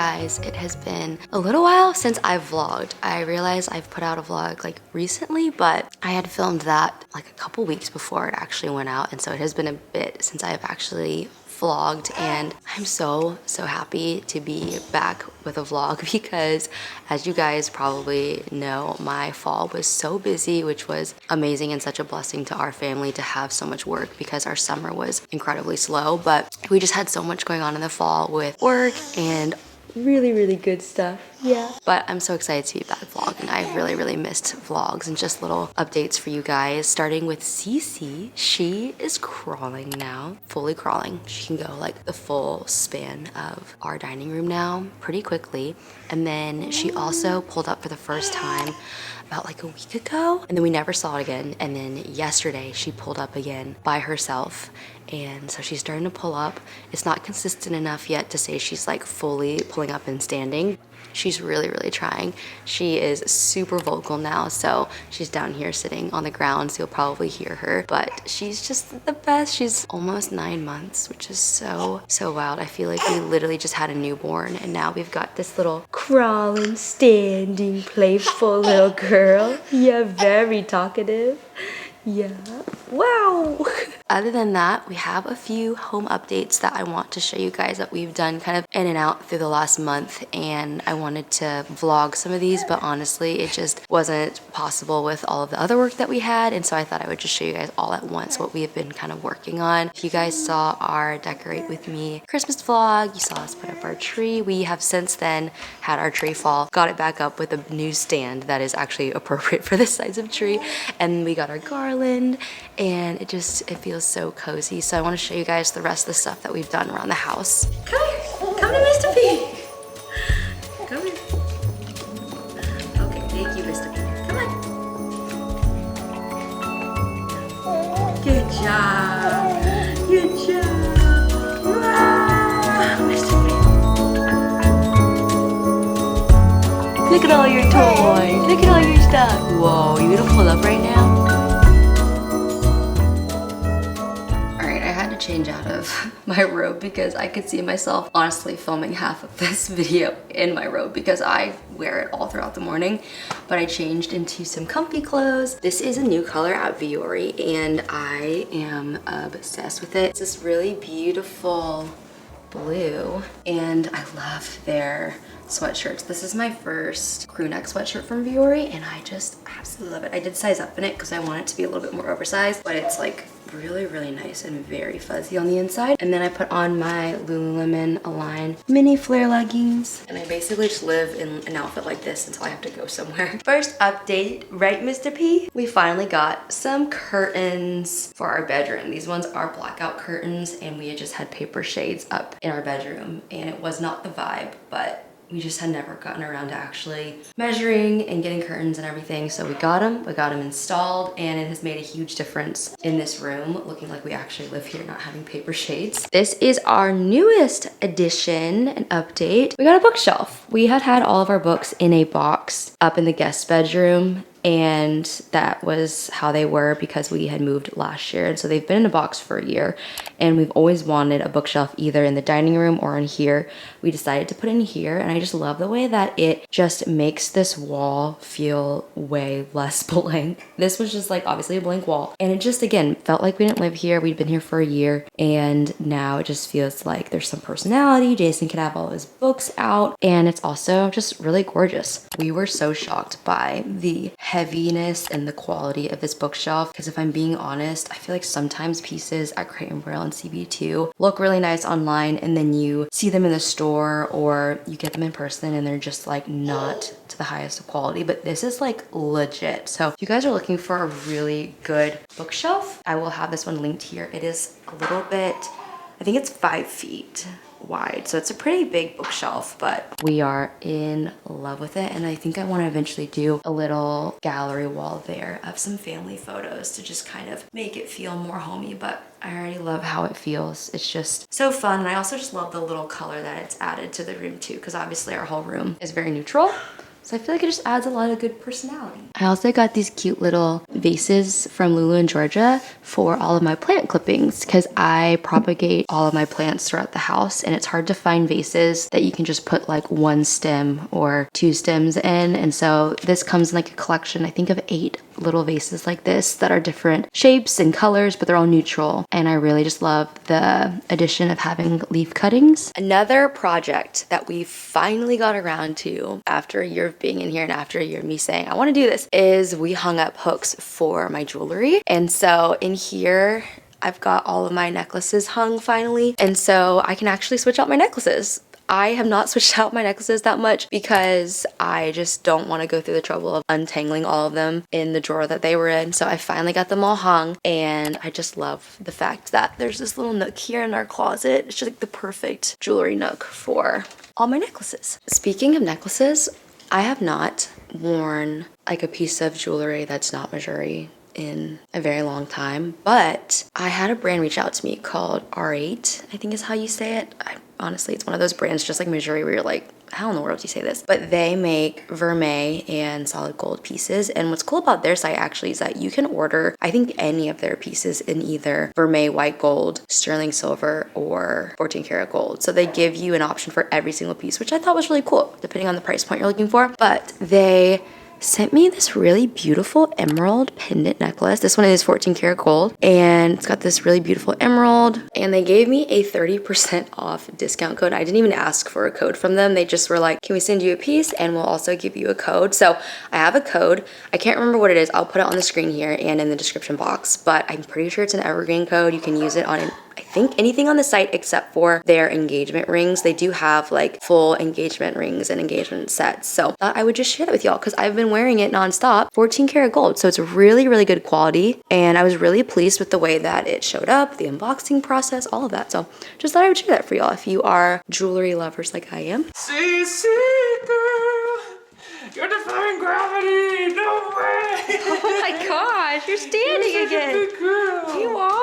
guys, it has been a little while since I've vlogged. I realize I've put out a vlog like recently, but I had filmed that like a couple weeks before it actually went out, and so it has been a bit since I've actually vlogged, and I'm so happy to be back with a vlog because, as you guys probably know, my fall was so busy, which was amazing and such a blessing to our family to have so much work because our summer was incredibly slow, but we just had so much going on in the fall with work and really good stuff. Yeah, but I'm so excited to be back vlogging. I really missed vlogs and just little updates for you guys, starting with Cece. She is crawling now, fully crawling. She can go like the full span of our dining room now pretty quickly. And then she also pulled up for the first time about like a week ago, and then we never saw it again. And then yesterday she pulled up again by herself, and so she's starting to pull up. It's not consistent enough yet to say she's like fully pulling up and standing. She's really trying. She is super vocal now, so she's down here sitting on the ground, so you'll probably hear her, but she's just the best. She's almost 9 months, which is so wild. I feel like we literally just had a newborn, and now we've got this little crawling, standing, playful little girl. Yeah, very talkative. Yeah. Wow. Other than that, we have a few home updates that I want to show you guys that we've done kind of in and out through the last month, and I wanted to vlog some of these, but honestly it just wasn't possible with all of the other work that we had, and so I thought I would just show you guys all at once what we have been kind of working on. If you guys saw our Decorate With Me Christmas vlog, you saw us put up our tree. We have since then had our tree fall, got it back up with a new stand that is actually appropriate for this size of tree, and we got our garland, and it feels so cozy. So I want to show you guys the rest of the stuff that we've done around the house. Come here, come to Mr. P. Come here. Okay, thank you, Mr. P. Come on. Good job. Good job. Wow, Mr. P. Look at all your toys. Look at all your stuff. Whoa, you gonna pull up right now? Change out of my robe because I could see myself honestly filming half of this video in my robe because I wear it all throughout the morning, but I changed into some comfy clothes. This is a new color at Vuori and I am obsessed with it. It's this really beautiful blue and I love their sweatshirts. This is my first crew neck sweatshirt from Vuori and I just absolutely love it. I did size up in it because I want it to be a little bit more oversized, but it's like really nice and very fuzzy on the inside. And then I put on my Lululemon Align mini flare leggings, and I basically just live in an outfit like this until I have to go somewhere. First update, right, Mr. P? We finally got some curtains for our bedroom. These ones are blackout curtains, and we had just had paper shades up in our bedroom, and it was not the vibe, but we just had never gotten around to actually measuring and getting curtains and everything. So we got them installed, and it has made a huge difference in this room, looking like we actually live here, not having paper shades. This is our newest addition and update. We got a bookshelf. We had all of our books in a box up in the guest bedroom, and that was how they were because we had moved last year, and so they've been in a box for a year, and we've always wanted a bookshelf either in the dining room or in here. We decided to put in here, and I just love the way that it just makes this wall feel way less blank. This was just like obviously a blank wall, and it just again felt like we didn't live here. We'd been here for a year, and now it just feels like there's some personality. Jason could have all his books out, and it's also just really gorgeous. We were so shocked by the heaviness and the quality of this bookshelf because if I'm being honest, I feel like sometimes pieces at Crate & Barrel and CB2 look really nice online, and then you see them in the store or you get them in person and they're just like not to the highest of quality, but this is like legit. So if you guys are looking for a really good bookshelf, I will have this one linked here. It is a little bit, I think it's 5 feet wide, so it's a pretty big bookshelf, but we are in love with it, and I think I want to eventually do a little gallery wall there of some family photos to just kind of make it feel more homey, but I already love how it feels. It's just so fun, and I also just love the little color that it's added to the room too, because obviously our whole room is very neutral. So I feel like it just adds a lot of good personality. I also got these cute little vases from Lulu in Georgia for all of my plant clippings because I propagate all of my plants throughout the house and it's hard to find vases that you can just put like one stem or two stems in. And so this comes in like a collection, I think of 8 little vases like this that are different shapes and colors, but they're all neutral. And I really just love the addition of having leaf cuttings. Another project that we finally got around to after a year of being in here and after a year of me saying I want to do this is we hung up hooks for my jewelry. And so in here I've got all of my necklaces hung finally, and so I can actually switch out my necklaces. I have not switched out my necklaces that much because I just don't want to go through the trouble of untangling all of them in the drawer that they were in. So I finally got them all hung, and I just love the fact that there's this little nook here in our closet. It's just like the perfect jewelry nook for all my necklaces. Speaking of necklaces, I have not worn like a piece of jewelry that's not Missouri in a very long time, but I had a brand reach out to me called R8, I think is how you say it. Honestly, it's one of those brands just like Missouri where you're like, how in the world do you say this? But they make vermeil and solid gold pieces. And what's cool about their site actually is that you can order, I think, any of their pieces in either vermeil white gold, sterling silver, or 14 karat gold. So they give you an option for every single piece, which I thought was really cool, depending on the price point you're looking for. But they sent me this really beautiful emerald pendant necklace. This one is 14 karat gold and it's got this really beautiful emerald, and they gave me a 30% off discount code. I didn't even ask for a code from them. They just were like, can we send you a piece and we'll also give you a code. So I have a code. I can't remember what it is. I'll put it on the screen here and in the description box, but I'm pretty sure it's an evergreen code. You can use it on I think anything on the site except for their engagement rings. They do have like full engagement rings and engagement sets. So I would just share that with y'all because I've been wearing it nonstop. 14 karat gold. So it's really, really good quality. And I was really pleased with the way that it showed up, the unboxing process, all of that. So just thought I would share that for y'all if you are jewelry lovers like I am. See, girl, you're defying gravity. No way. Oh my gosh, you're standing again. You are.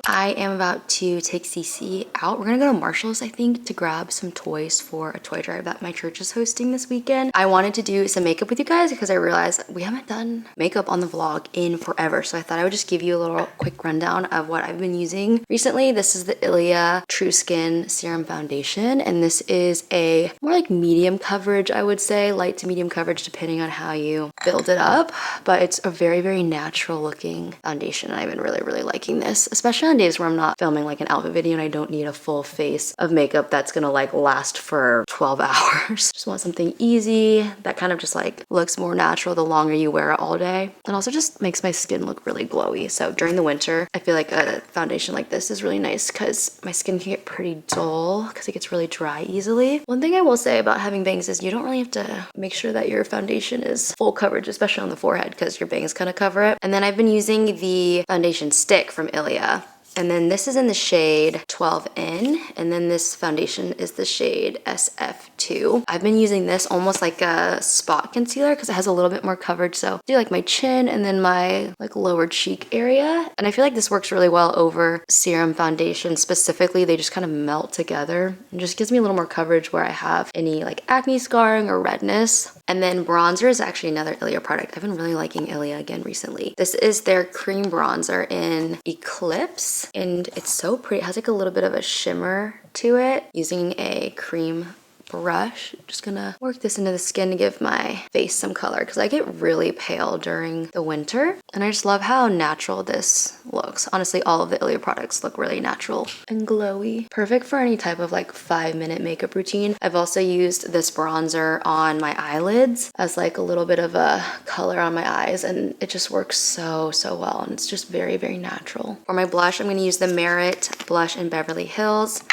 I am about to take Cece out. We're gonna go to Marshall's, I think, to grab some toys for a toy drive that my church is hosting this weekend. I wanted to do some makeup with you guys because I realized we haven't done makeup on the vlog in forever. So I thought I would just give you a little quick rundown of what I've been using recently. This is the Ilia True Skin Serum Foundation, and this is a more like medium coverage, I would say, light to medium coverage depending on how you build it up. But it's a very, very natural looking foundation. I've been really, really liking this, especially on days where I'm not filming like an outfit video and I don't need a full face of makeup that's gonna like last for 12 hours. Just want something easy that kind of just like looks more natural the longer you wear it all day, and also just makes my skin look really glowy. So during the winter, I feel like a foundation like this is really nice because my skin can get pretty dull because it gets really dry easily. One thing I will say about having bangs is you don't really have to make sure that your foundation is full coverage, especially on the forehead, because your bangs kind of cover it. And then I've been using the foundation stick from Ilia. And then this is in the shade 12N, and then this foundation is the shade SF2. I've been using this almost like a spot concealer because it has a little bit more coverage. So I do like my chin and then my like lower cheek area. And I feel like this works really well over serum foundation specifically. They just kind of melt together and just gives me a little more coverage where I have any like acne scarring or redness. And then bronzer is actually another Ilia product. I've been really liking Ilia again recently. This is their cream bronzer in Eclipse, and it's so pretty. It has like a little bit of a shimmer to it. Using a cream brush, just gonna work this into the skin to give my face some color because I get really pale during the winter, and I just love how natural this looks. Honestly, all of the Ilia products look really natural and glowy. Perfect for any type of like 5-minute makeup routine. I've also used this bronzer on my eyelids as like a little bit of a color on my eyes, and it just works so well, and it's just very, very natural. For my blush, I'm gonna use the Merit blush in Beverly Hills.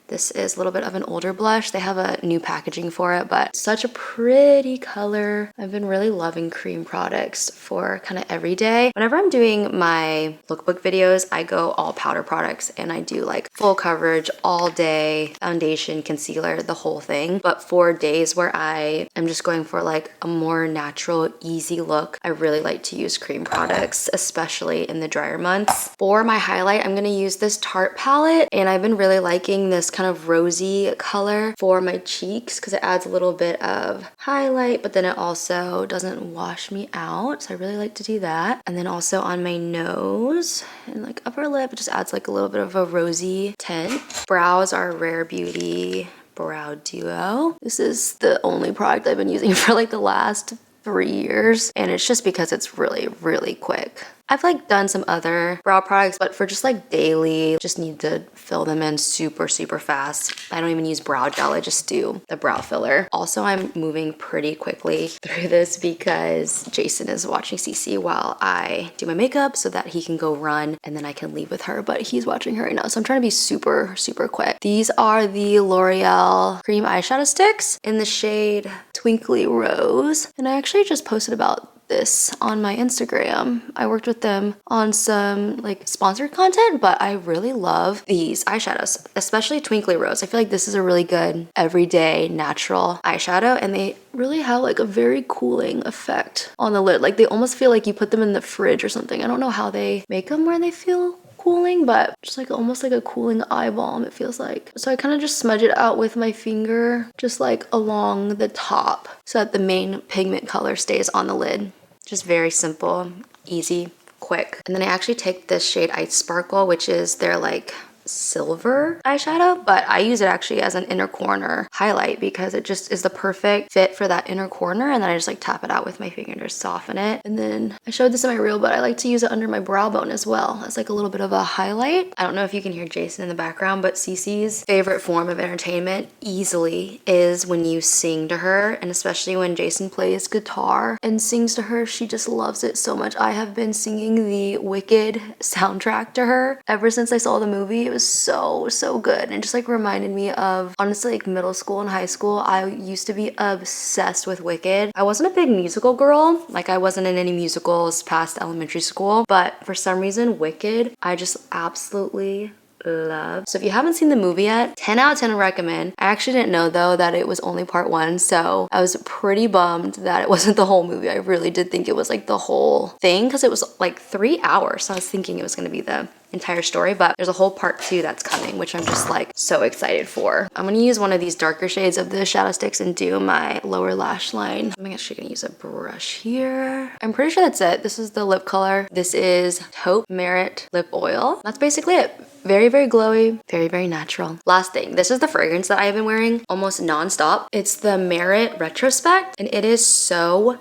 This is a little bit of an older blush. They have a new packaging for it, but such a pretty color. I've been really loving cream products for kind of every day. Whenever I'm doing my lookbook videos, I go all powder products and I do like full coverage all day, foundation, concealer, the whole thing. But for days where I am just going for like a more natural, easy look, I really like to use cream products, especially in the drier months. For my highlight, I'm gonna use this Tarte palette, and I've been really liking this kind of rosy color for my cheeks because it adds a little bit of highlight, but then it also doesn't wash me out. So I really like to do that. And then also on my nose and like upper lip, it just adds like a little bit of a rosy tint. Brows are Rare Beauty Brow Duo. This is the only product I've been using for like the last 3 years, and it's just because it's really quick. I've like done some other brow products, but for just like daily, just need to fill them in super fast. I don't even use brow gel, I just do the brow filler. Also, I'm moving pretty quickly through this because Jason is watching Cece while I do my makeup so that he can go run and then I can leave with her, but he's watching her right now. So I'm trying to be super quick. These are the L'Oreal cream eyeshadow sticks in the shade Twinkly Rose. And I actually just posted about this on my Instagram. I worked with them on some like sponsored content, but I really love these eyeshadows, especially Twinkly Rose. I feel like this is a really good everyday natural eyeshadow, and they really have like a very cooling effect on the lid. Like they almost feel like you put them in the fridge or something. I don't know how they make them where they feel cooling, but just like almost like a cooling eye balm, it feels like. So I kind of just smudge it out with my finger, just like along the top so that the main pigment color stays on the lid. Just very simple, easy, quick. And then I actually take this shade Ice Sparkle, which is their like silver eyeshadow, but I use it actually as an inner corner highlight because it just is the perfect fit for that inner corner. And then I just like tap it out with my finger and just soften it. And then I showed this in my reel, but I like to use it under my brow bone as well as like a little bit of a highlight. I don't know if you can hear Jason in the background, but Cece's favorite form of entertainment easily is when you sing to her, and especially when Jason plays guitar and sings to her, she just loves it so much. I have been singing the Wicked soundtrack to her ever since I saw the movie. It was so good, and it just like reminded me of honestly like middle school and high school. I used to be obsessed with Wicked. I wasn't a big musical girl, like I wasn't in any musicals past elementary school, but for some reason Wicked I just absolutely love. So if you haven't seen the movie yet, 10 out of 10 recommend. I actually didn't know though that it was only part 1, so I was pretty bummed that it wasn't the whole movie. I really did think it was like the whole thing because it was like 3 hours, so I was thinking it was gonna be the entire story, but there's a whole part 2 that's coming, which I'm just like so excited for. I'm gonna use one of these darker shades of the shadow sticks and do my lower lash line. I'm actually gonna use a brush here. I'm pretty sure that's it. This is the lip color. This is Taupe Merit Lip Oil. That's basically it. Very glowy, very natural. Last thing, this is the fragrance that I've been wearing almost non-stop. It's the Merit Retrospect, and it is so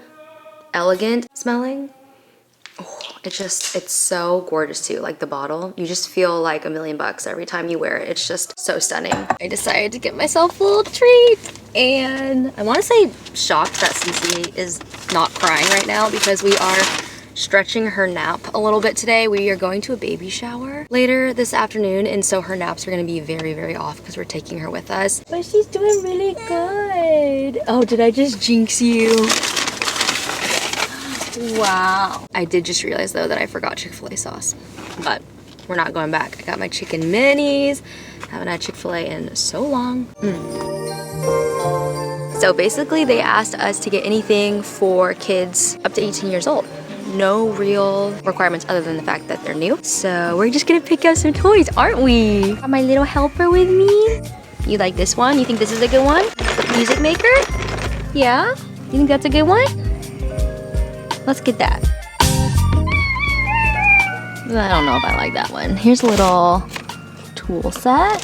elegant smelling. Oh, it's so gorgeous too. Like the bottle, you just feel like $1,000,000 every time you wear it. It's just so stunning. I decided to get myself a little treat, and I want to say shocked that Cece is not crying right now because we are stretching her nap a little bit today. We are going to a baby shower later this afternoon, and so her naps are going to be very off because we're taking her with us. But she's doing really good. Oh, did I just jinx you? Wow. I did just realize though that I forgot Chick-fil-A sauce, but we're not going back. I got my chicken minis. Haven't had Chick-fil-A in so long. So basically they asked us to get anything for kids up to 18 years old. No real requirements other than the fact that they're new. So we're just gonna pick out some toys, aren't we? Got my little helper with me. You like this one? You think this is a good one? Music maker? Yeah? You think that's a good one? Let's get that. I don't know if I like that one. Here's a little tool set.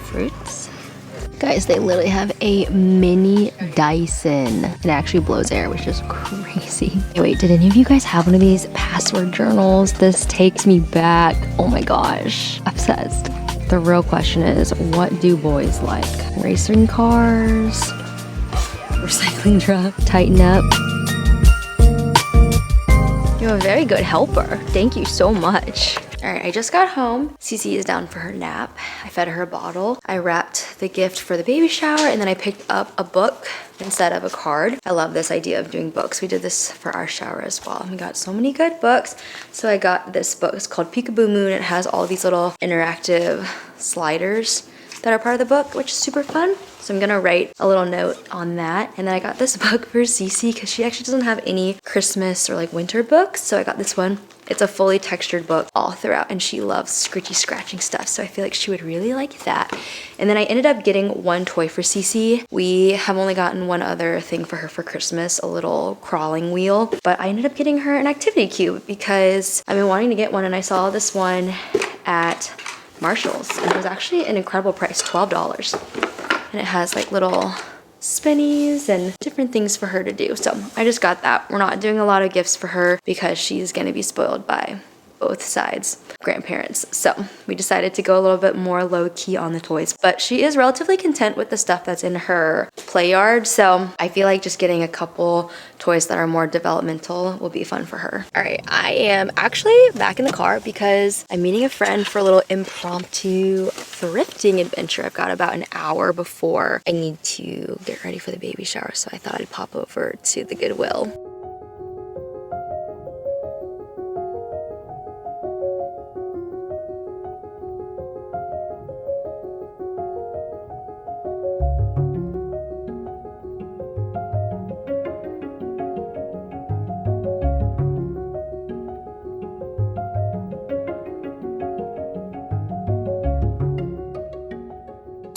Fruits. Guys, they literally have a mini Dyson. It actually blows air, which is crazy. Hey, wait, did any of you guys have one of these password journals? This takes me back. Oh my gosh, obsessed. The real question is, what do boys like? Racing cars? Recycling truck? Tighten up? You're a very good helper. Thank you so much. All right, I just got home. Cece is down for her nap. I fed her a bottle. I wrapped the gift for the baby shower, and then I picked up a book instead of a card. I love this idea of doing books. We did this for our shower as well. We got so many good books. So I got this book. It's called Peekaboo Moon. It has all these little interactive sliders that are part of the book, which is super fun. So I'm gonna write a little note on that. And then I got this book for Cece because she actually doesn't have any Christmas or like winter books. So I got this one. It's a fully textured book all throughout, and she loves scritchy scratching stuff, so I feel like she would really like that. And then I ended up getting one toy for Cece. We have only gotten one other thing for her for Christmas, a little crawling wheel, but I ended up getting her an activity cube because I've been wanting to get one, and I saw this one at Marshall's, and it was actually an incredible price, $12. And it has like little spinnies and different things for her to do. So I just got that. We're not doing a lot of gifts for her because she's gonna be spoiled by both sides grandparents. So we decided to go a little bit more low key on the toys, but she is relatively content with the stuff that's in her play yard. So I feel like just getting a couple toys that are more developmental will be fun for her. All right, I am actually back in the car because I'm meeting a friend for a little impromptu thrifting adventure. I've got about an hour before I need to get ready for the baby shower. So I thought I'd pop over to the Goodwill.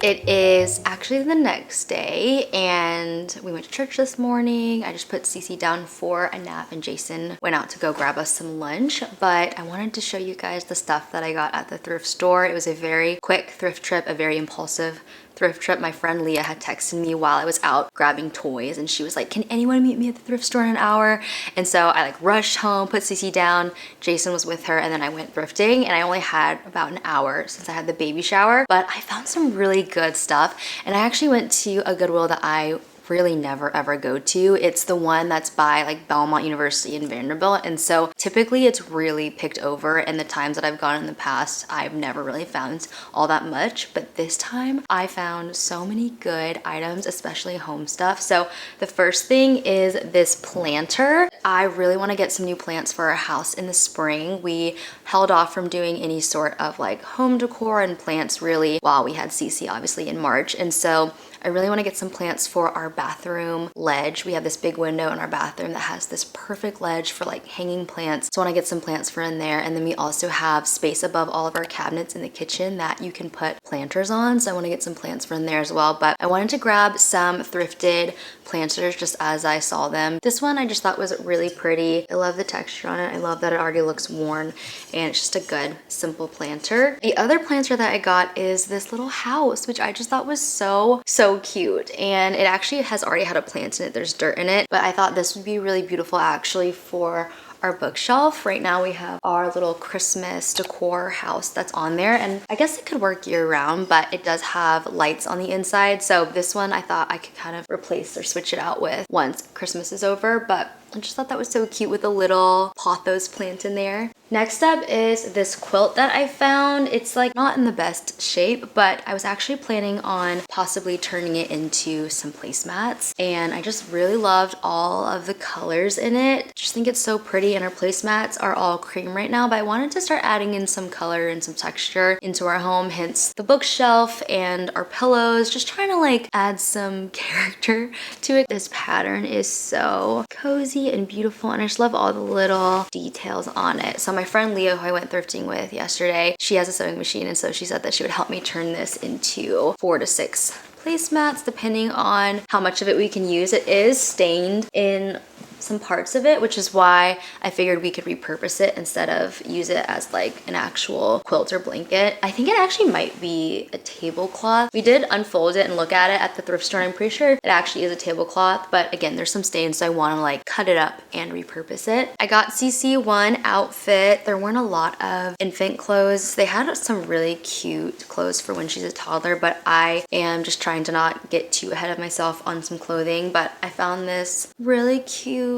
It is actually the next day, and we went to church this morning. I just put Cece down for a nap, and Jason went out to go grab us some lunch. But I wanted to show you guys the stuff that I got at the thrift store. It was a very quick thrift trip, a very impulsive thrift trip. My friend Leah had texted me while I was out grabbing toys, and she was like, can anyone meet me at the thrift store in an hour? And so I like rushed home, put Cece down, Jason was with her, and then I went thrifting, and I only had about an hour since I had the baby shower, but I found some really good stuff. And I actually went to a Goodwill that I really never ever go to. It's the one that's by like Belmont University in Vanderbilt, and so typically it's really picked over, and the times that I've gone in the past I've never really found all that much, but this time I found so many good items, especially home stuff. So the first thing is this planter. I really want to get some new plants for our house in the spring. We held off from doing any sort of like home decor and plants really while we had Cece obviously in March, and so I really want to get some plants for our bathroom ledge. We have this big window in our bathroom that has this perfect ledge for like hanging plants. So I want to get some plants for in there. And then we also have space above all of our cabinets in the kitchen that you can put planters on. So I want to get some plants for in there as well. But I wanted to grab some thrifted planters just as I saw them. This one I just thought was really pretty. I love the texture on it. I love that it already looks worn, and it's just a good simple planter. The other planter that I got is this little house, which I just thought was so cute, and it actually has already had a plant in it. There's dirt in it, but I thought this would be really beautiful actually for our bookshelf. Right now we have our little Christmas decor house that's on there, and I guess it could work year round, but it does have lights on the inside. So this one I thought I could kind of replace or switch it out with once Christmas is over, but I just thought that was so cute with a little pothos plant in there. Next up is this quilt that I found. It's like not in the best shape, but I was actually planning on possibly turning it into some placemats, and I just really loved all of the colors in it. Just think it's so pretty, and our placemats are all cream right now, but I wanted to start adding in some color and some texture into our home, hence the bookshelf and our pillows, just trying to like add some character to it. This pattern is so cozy and beautiful, and I just love all the little details on it. So my friend Leah, who I went thrifting with yesterday, she has a sewing machine, and so she said that she would help me turn this into 4 to 6 placemats depending on how much of it we can use. It is stained in some parts of it, which is why I figured we could repurpose it instead of use it as like an actual quilt or blanket. I think it actually might be a tablecloth. We did unfold it and look at it at the thrift store, and I'm pretty sure it actually is a tablecloth, but again, there's some stains, so I want to like cut it up and repurpose it. I got Cece one outfit. There weren't a lot of infant clothes. They had some really cute clothes for when she's a toddler, but I am just trying to not get too ahead of myself on some clothing. But I found this really cute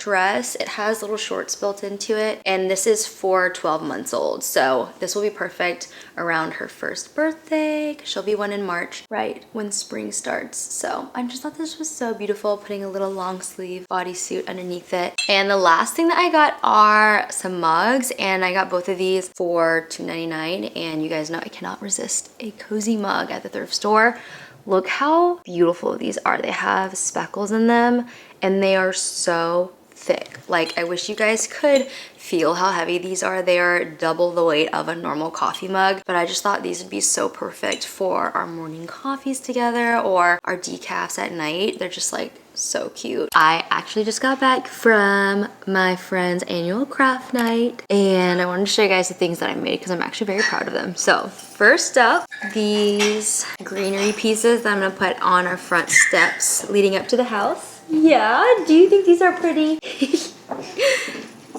dress. It has little shorts built into it, and this is for 12 months old. So this will be perfect around her first birthday, 'cause she'll be 1 in March, right when spring starts. So I just thought this was so beautiful, putting a little long sleeve bodysuit underneath it. And the last thing that I got are some mugs, and I got both of these for $2.99. And you guys know I cannot resist a cozy mug at the thrift store. Look how beautiful these are. They have speckles in them, and they are so thick. Like, I wish you guys could feel how heavy these are. They are double the weight of a normal coffee mug, but I just thought these would be so perfect for our morning coffees together or our decafs at night. They're just like so cute. I actually just got back from my friend's annual craft night, and I wanted to show you guys the things that I made because I'm actually very proud of them. So first up, these greenery pieces that I'm gonna put on our front steps leading up to the house. Yeah, do you think these are pretty?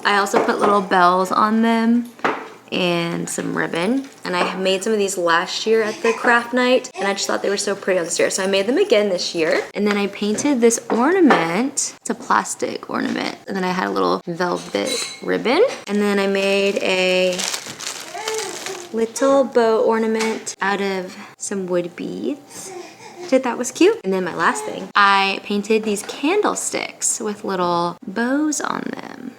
I also put little bells on them and some ribbon, and I made some of these last year at the craft night, and I just thought they were so pretty on the stairs, so I made them again this year. And then I painted this ornament. It's a plastic ornament, and then I had a little velvet ribbon, and then I made a little bow ornament out of some wood beads. That was cute. And then my last thing, I painted these candlesticks with little bows on them.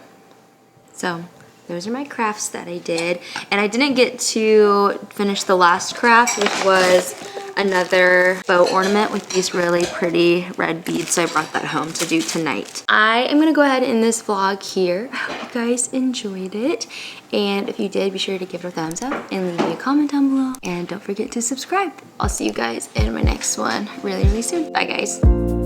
So those are my crafts that I did. And I didn't get to finish the last craft, which was another bow ornament with these really pretty red beads. So I brought that home to do tonight. I am gonna go ahead and end this vlog here. I hope you guys enjoyed it. And if you did, be sure to give it a thumbs up and leave me a comment down below. And don't forget to subscribe. I'll see you guys in my next one really, really soon. Bye guys.